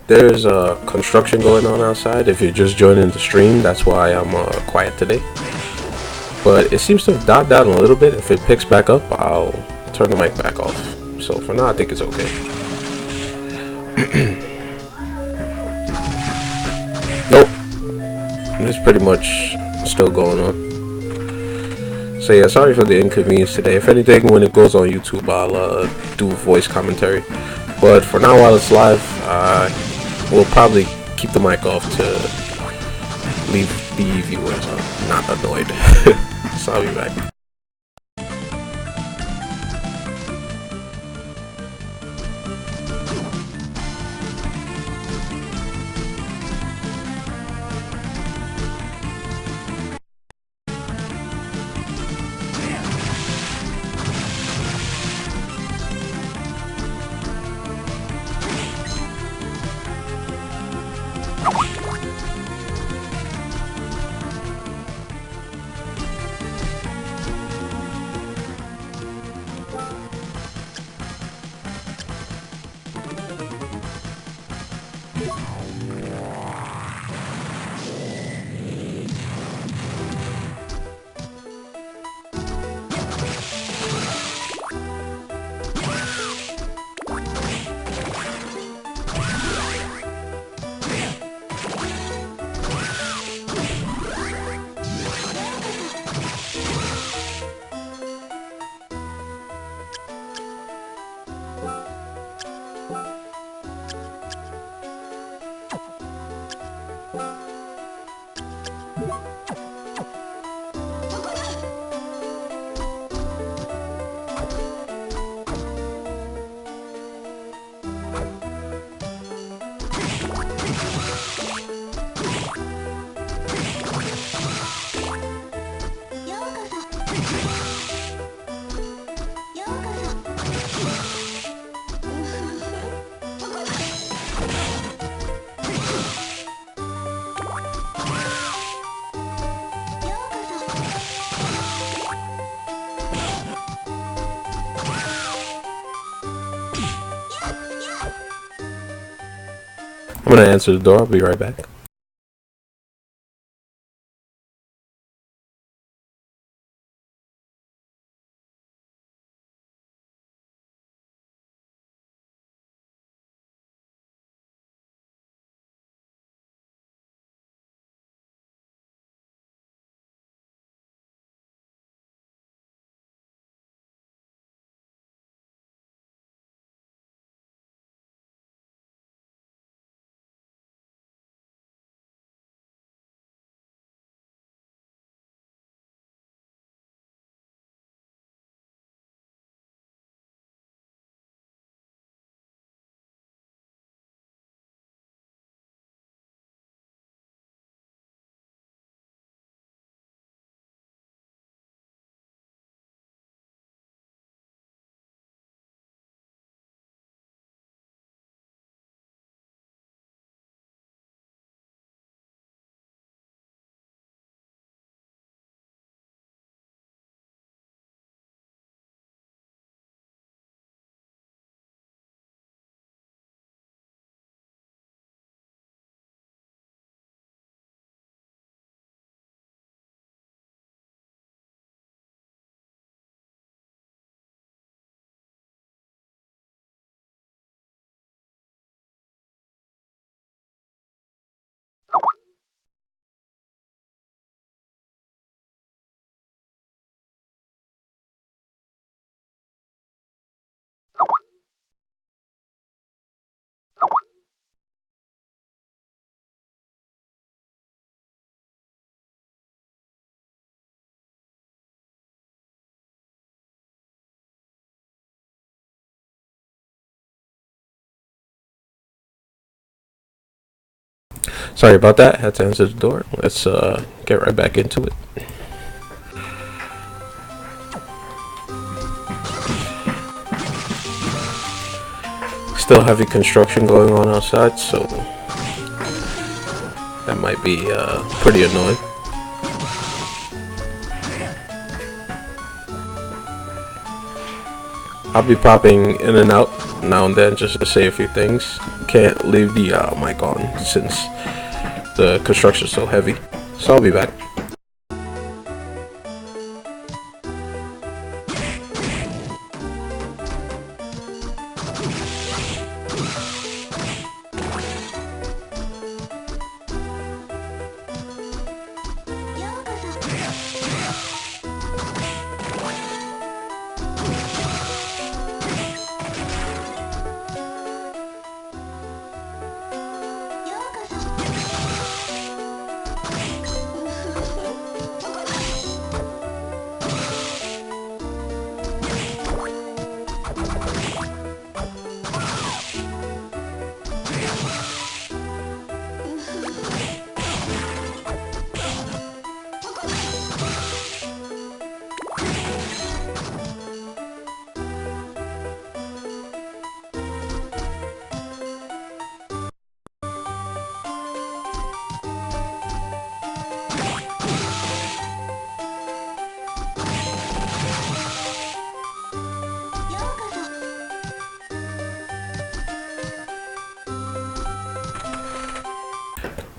There's construction going on outside. If you're just joining the stream, that's why I'm quiet today. But it seems to have died down a little bit. If it picks back up, I'll turn the mic back off. So for now, I think it's okay. Nope. It's pretty much still going on. So yeah, sorry for the inconvenience today. If anything, when it goes on YouTube, I'll do voice commentary. But for now, while it's live, we'll probably keep the mic off to leave the viewers not annoyed. So I'll be back. I'm gonna answer the door. I'll be right back. Sorry about that. Had to answer the door. Let's get right back into it. Still heavy construction going on outside, so that might be pretty annoying. I'll be popping in and out now and then just to say a few things in can't leave the mic on since the construction's so heavy. So I'll be back.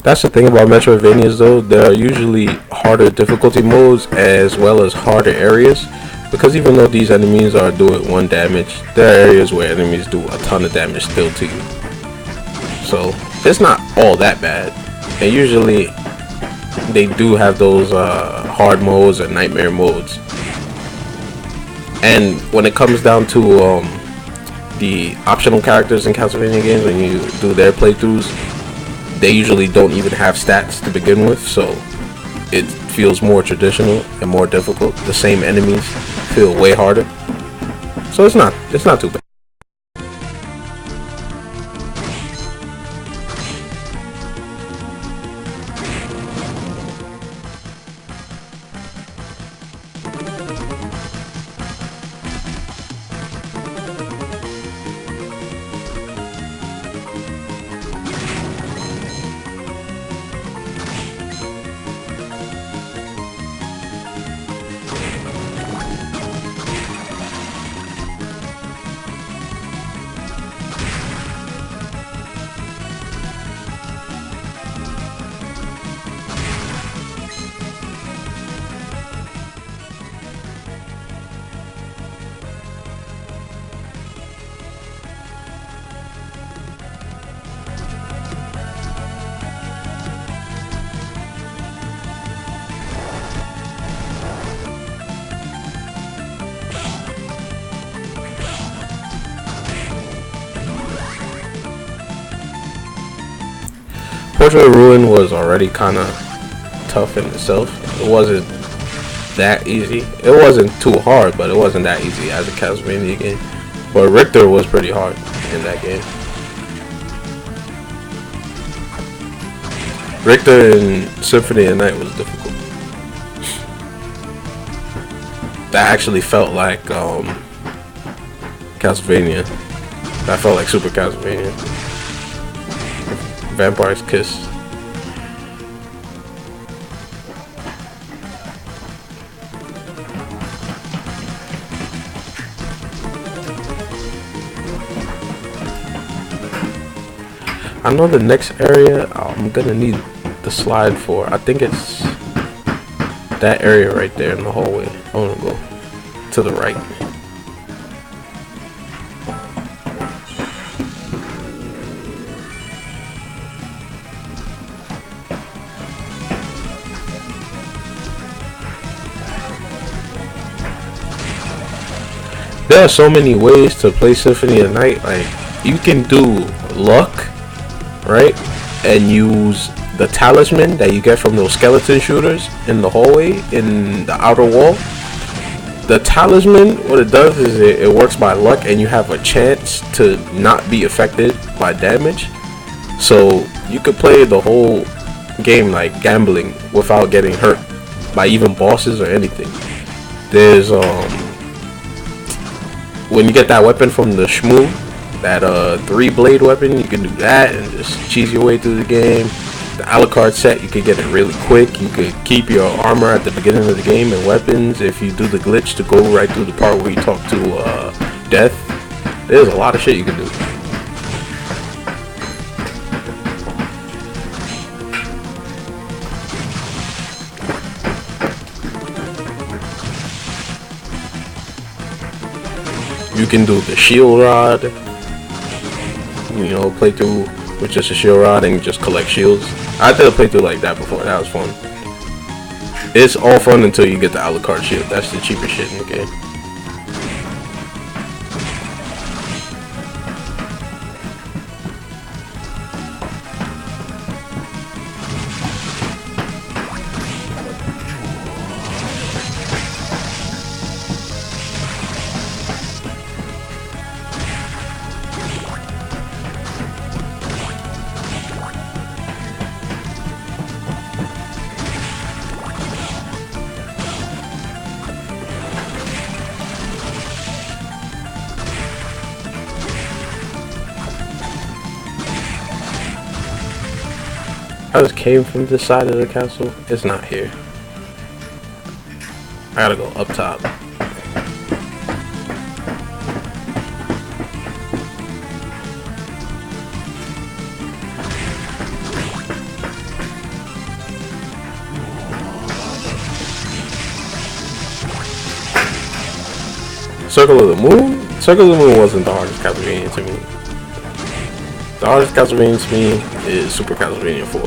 That's the thing about Metroidvanias though, there are usually harder difficulty modes as well as harder areas, because even though these enemies are doing 1 damage, there are areas where enemies do a ton of damage still to you. So it's not all that bad, and usually they do have those hard modes or nightmare modes. And when it comes down to the optional characters in Caslevania games, when you do their playthroughs, they usually don't even have stats to begin with, so it feels more traditional and more difficult. The same enemies feel way harder, so it's not too bad. Portrait of Ruin was already kind of tough in itself. It wasn't that easy. It wasn't too hard, but it wasn't that easy as a Caslevania game. But Richter was pretty hard in that game. Richter in Symphony of Night was difficult. That actually felt like Caslevania. That felt like Super Caslevania. Vampire's Kiss. I know the next area I'm gonna need the slide for. I think it's that area right there in the hallway. I wanna go to the right. There are so many ways to play Symphony of Night. Like, you can do luck, right, and use the talisman that you get from those skeleton shooters in the hallway in the outer wall. The talisman, what it does is it works by luck, and you have a chance to not be affected by damage. So you could play the whole game like gambling without getting hurt by even bosses or anything. There's when you get that weapon from the Shmoo, that 3-blade weapon, you can do that and just cheese your way through the game. The a la carte set, you can get it really quick. You could keep your armor at the beginning of the game and weapons if you do the glitch to go right through the part where you talk to Death. There's a lot of shit you can do. You can do the shield rod. You know, play through with just a shield rod and just collect shields. I did a playthrough like that before. That was fun. It's all fun until you get the a la carte shield. That's the cheapest shit in the game. I just came from this side of the castle. It's not here. I gotta go up top. Circle of the Moon? Circle of the Moon wasn't the hardest Caslevania to me. The hardest Caslevania to me is Super Caslevania 4.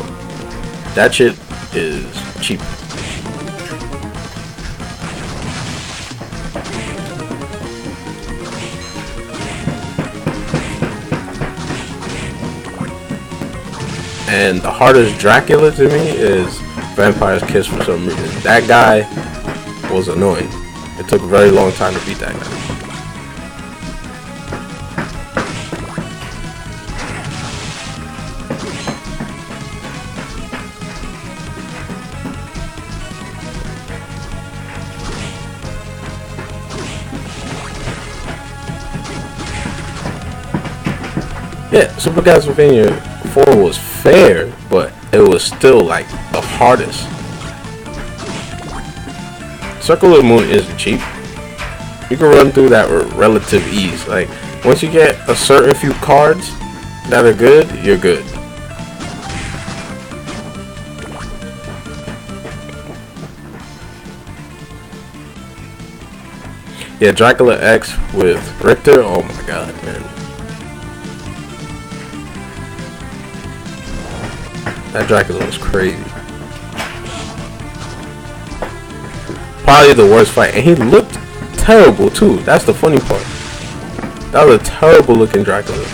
That shit is cheap. And the hardest Dracula to me is Vampire's Kiss for some reason. That guy was annoying. It took a very long time to beat that guy. Yeah, Super Caslevania 4 was fair, but it was still like the hardest. Circle of the Moon isn't cheap. You can run through that with relative ease. Like, once you get a certain few cards that are good, you're good. Yeah, Dracula X with Richter, oh my god, man. That Dracula was crazy. Probably the worst fight, and he looked terrible too. That's the funny part. That was a terrible looking Dracula.